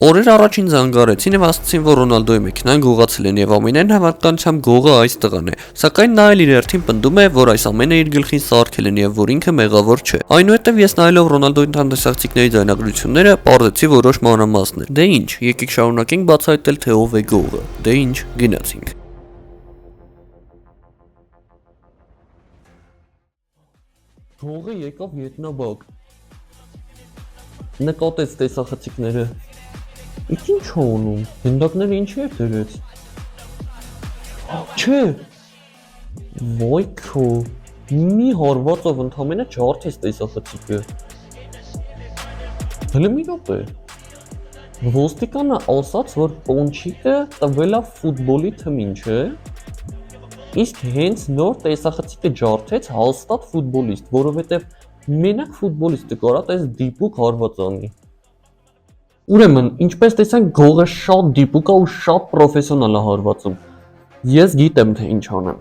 Օրեր առաջին զանգարեցին եւ ասացին, որ Ռոնալդոյի մեքենան գողացել են եւ ամենայն հավանականությամբ գողը այս տղան է, սակայն նա էլ իր հերթին պնդում է, որ այս ամենը իր գլխին սարքել են եւ որ ինքը մեղավոր չէ։ Այնուհետեւ ես նայելով Ռոնալդոյի հանդիսացիքների ձայնագրությունները, պարզեցի որոշ մանրամասներ։ Դե ինչ, եկեք շարունակենք բացահայտել, թե ով է գողը։ Դե ինչ, գնացինք։ Գողը եկավ ետնաբակ։ Նկատեց տեսախցիկները։ Ինչ անում։ Հնդակները ինչի է դրեց։ Չէ։ Ոյ քո։ Մի հարվածով ընդամենը ջարդեց տեսախցիկը։ Հələ մի րոպե։ Ոստիկանը ասաց, որ Պոնչիկը տվել է ֆուտբոլի թմին, չէ։ Իսկ հենց նոր տեսախցիկը ջարդեց հաստատ ֆուտբոլիստ, որովհետև մենակ ֆուտբոլիստը կարա տես դիպուկ հարված անի։ Ուրեմն, ինչպես տեսանք, գողը շատ դիպուկ է ու շատ պրոֆեսիոնալ է հարվածում։ Ես գիտեմ, թե ինչ անեմ։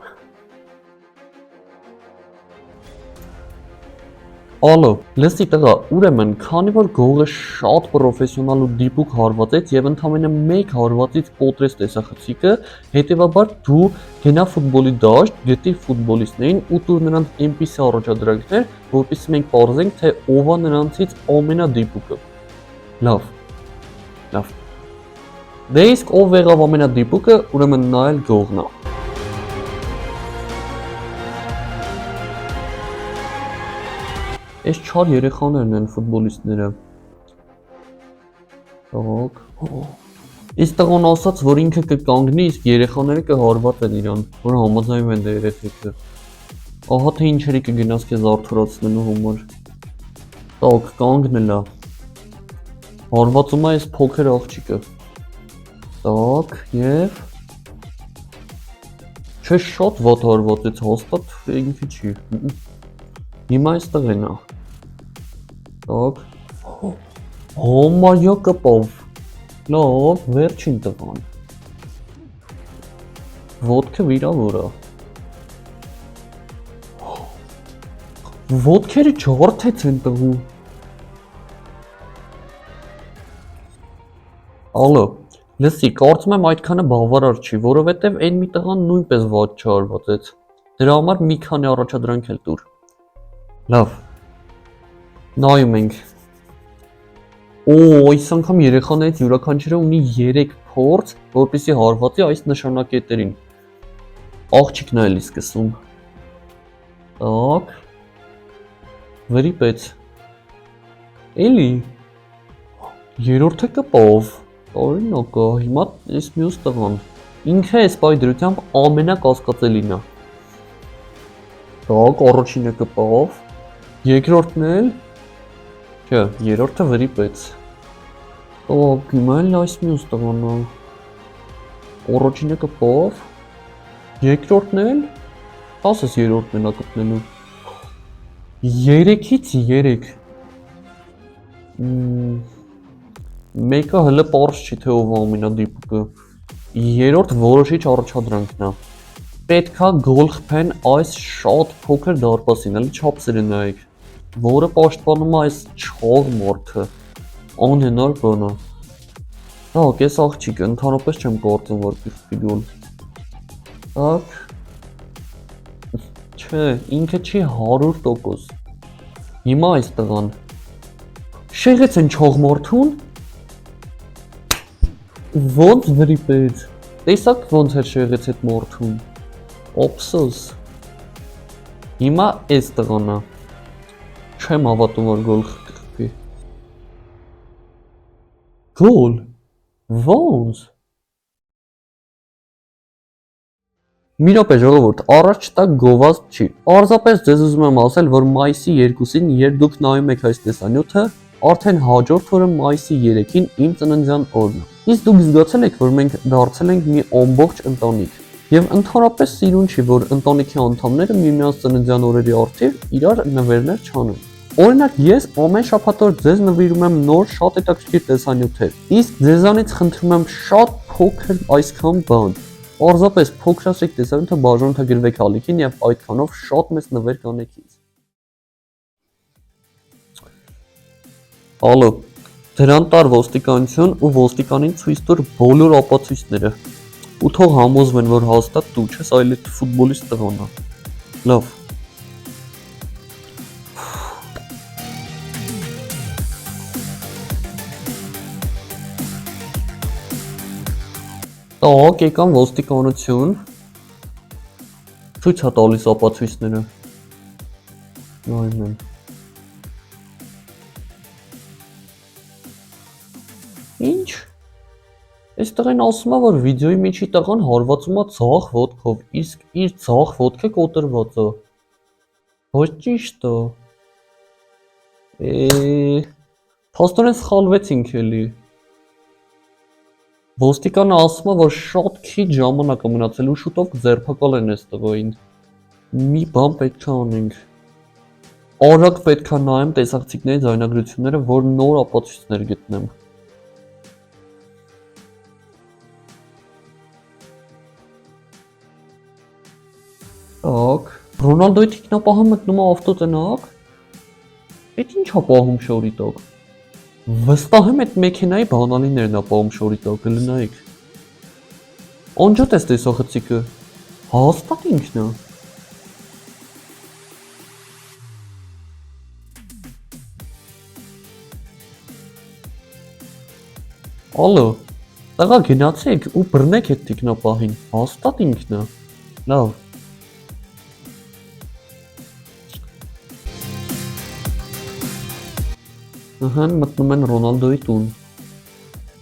Ալո, լսի տղա, ուրեմն, քանի որ գողը շատ պրոֆեսիոնալ ու դիպուկ հարվածեց եւ ընդամենը մեկ հարվածից կոտրեց տեսախցիկը, հետեւաբար դու գնա ֆուտբոլի դաշտ, գտի ֆուտբոլիստներին ու տուր նրանց այնպիսի առաջադրանքներ, որպեսզի մենք պարզենք, թե ով է նրանցից ամենադիպուկը։ Լավ։ Դե իսկ ով եղավ ամենադիպուկը, ուրեմն նա էլ գողն է։ Այս չար երեխաներն են ֆուտբոլիստները։ Так։ Իսկ տղան ասաց, որ ինքը կկանգնի, իսկ երեխաները կհարվածեն իրան, որ համաձայնում են դե երեխեքը։ Ահա թե ինչերի կգնաս քեզ արդարացնելու համար։ Так, կանգնել է։ Հարվածում է այս փոքր աղջիկը։ Так, եւ Չէ, շատ վատ հարվածեց, հաստատ ինքը չի։ Հիմա այստեղ են է։ Так։ Համարյա կպավ։ Լավ, վերջին տղան։ Ոտքը վիրավոր է։ Ոտքերը ջարդեց են տղու։ Ալո, լսի, կարծում եմ այդքանը բավարար չի, որովհետև այն մի տղան նույնպես վատ չհարվածեց։ Դրա համար մի քանի առաջադրանք էլ տուր։ Լավ։ Նայում ենք։ Այս անգամ երեխաներից յուրաքանչյուրը ունի 3 փորձ, որպեսզի հարվածի այս նշանակետերին։ Աղջիկն է էլի սկսում։ Так։ Վրիպեց։ Էլի։ Երրորդը կպավ։ Օրինակ է, հիմա այս մյուս տղան։ Ինքը այս պայդրությամբ ամենակասկածելին է։ Так, առաջինը կպավ։ Երկրորդն էլ։ Չէ, երրորդը վրիպեց։ Так, հիմա էլ այս մյուս տղան է։ Առաջինը կպավ։ Երկրորդն էլ։ Ասես երրորդն է կպնելու։ 3-ից 3։ Մեկը հələ պարզ չի, թե ով ամենադիպուկը։ Երրորդ որոշիչ առաջադրանքն է։ Պետքա գոլխփեն այս շատ փոքր դարպասին, էլի չափսերը նայեք, որը պաշտպանում է այս չաղ մարդը։ Անհնար բան է։ Так, այս աղջիկը ընդհանրապես չեմ կարծում, որ կխփի գոլ։ Так։ Չէ, ինքը չի 100%։ Հիմա այս տղան։ Շեղեց են չաղ մարդուն։ Ոնց վրիպեց։ Տեսակ ոնց էր շեղեց այդ մարդուն։ Օպսոս։ Հիմա այս տղան է։ Չեմ հավատում, որ գոլ կխփի։ Գոլ։ Ոնց։ Մի րոպե ժողովուրդ, առաջ տակ գովազդ չի։ Պարզապես ձեզ ուզում եմ ասել, որ մայիսի 2-ին, երբ դուք նայում եք այս տեսանյութը, արդեն հաջորդ օրը մայիսի 3-ին իմ ծննդյան օրն է։ Իսկ դուք զգացել եք, որ մենք դարձել ենք մի ամբողջ ընտանիք։ Եվ ընդհանրապես սիրուն չի, որ ընտանիքի անդամները միմյանց ծննդյան օրերի առթիվ իրար նվերներ չանեն։ Օրինակ, ես ամեն շաբաթ օր ձեզ նվիրում եմ նոր շատ հետաքրքիր տեսանյութեր։ Իսկ ձեզանից խնդրում եմ շատ փոքր այսքան բան։ Պարզապես փոքրացրեք տեսանյութը, բաժանորդագրվեք ալիքին եւ այդքանով շատ մեծ նվեր կանեք ինձ։ Ալո, Դրան տար ոստիկանություն ու ոստիկանին ցույց տուր բոլոր ապացույցները։ Ու թող համոզվեն, որ հաստատ դու չես, այլ այդ ֆուտբոլիստ տղան է։ Լավ։ Տակ եկան ոստիկանություն։ Ցույց է տալիս ապացույցները։ Նայում եմ։ Ինչ։ Այս տղեն ասում է, որ վիդեոյի միջի տղան հարվածում է ցախ ոտքով, իսկ իր ցախ ոտքը կոտրված է։ Ոչ ճիշտ է։ Փաստորեն սխալվեցինք էլի։ Ոստիկանը ասում է, որ շատ քիչ ժամանակ է մնացել ու շուտով կձերբակալեն այս տղային։ Մի բան պետք է անենք։ Արագ պետք է նայեմ տեսակցիկների ձայնագրությունները, որ նոր ապացույցներ գտնեմ։ Так, Ռոնալդոյի թիկնապահը մտնում է ավտոտնակ։ Էդ ի՞նչ է պահում շորի տակ։ Վստահ եմ այդ մեքենայի բանալիներն է պահում շորի տակ, լնայեք։ Անջատ ես տեսախցիկը։ Հաստատ ինքն է։ Ալո, տղա գնացեք ու բռնեք այդ թիկնապահին, հաստատ ինքն է։ Լավ։ Ահան մտնում են Ռոնալդոյի տուն։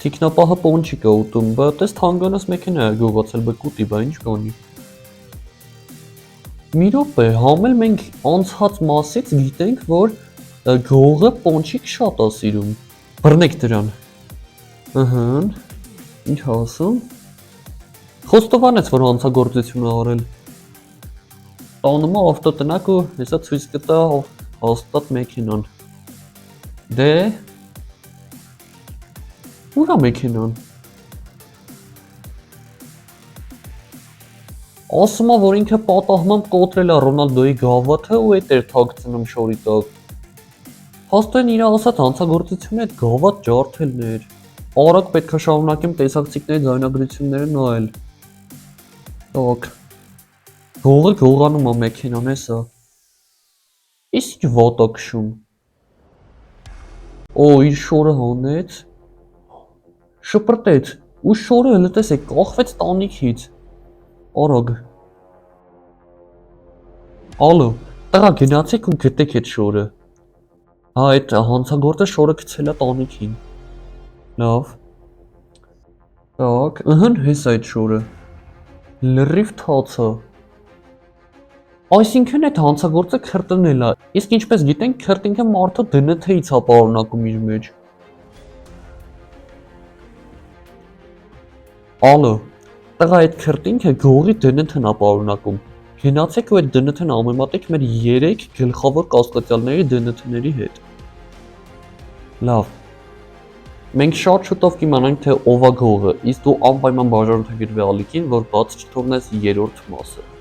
Թիկնապահը պոնչիկ է ուտում, բայց այս թանգանոց մեքենա է գողացել, բկուտի, բա ինչ կանի։ Մի րոպե, համել մենք անցած մասից գիտենք, որ գողը պոնչիկ շատ է սիրում։ Բռնեք դրան։ Ահան, ինչ ասում։ Խոստովանեց, որ հանցագործություն է արել։ Տանում է ավտոտնակ ու հեսա ցույց կտա հաստատ մեքենան։ Դե ուր է մեքենան։ Ասում է, որ ինքը պատահմամբ կոտրել է Ռոնալդոյի գավաթը ու էդ էր թաքցնում շորի տակ։ Փաստորեն իր ասած հանցագործությունը այդ գավաթ ջարդելն էր։ Արագ պետք է շարունակեմ տեսակցիկների ձայնագրությունները նայել։ Так։ Գողը գողանում է մեքենան, էսա։ Իսկ վատ է քշում։ Օ, իր շորը հանեց, շպրտեց, ու շորը հլը տեսեք, կախվեց տանիքից, արագ, ալո, տղա գնացեք ու գտեք այդ շորը, հա, այդ հանցագործը շորը գցել է տանիքին, լավ, տակ, ըհն հես այդ շորը, լրիվ թացա, այսինքն այդ հանցագործը քրտնել է, իսկ ինչպես գիտենք, քրտինքը մարդու դնթից է պարունակում իր մեջ։ Ալո, տղա այդ քրտինքը գողի դնթն է պարունակում, գնացեք ու այդ դնթն ամեմատեք մեր 3 գլխավոր կասկածյալների դնթների հետ։ Լավ, մենք շատ շուտով կիմանանք, թե ով է գողը, իսկ դու անպայման բաժանորդագրվի ալիքին, որ բաց չթողնես 3-րդ մասը։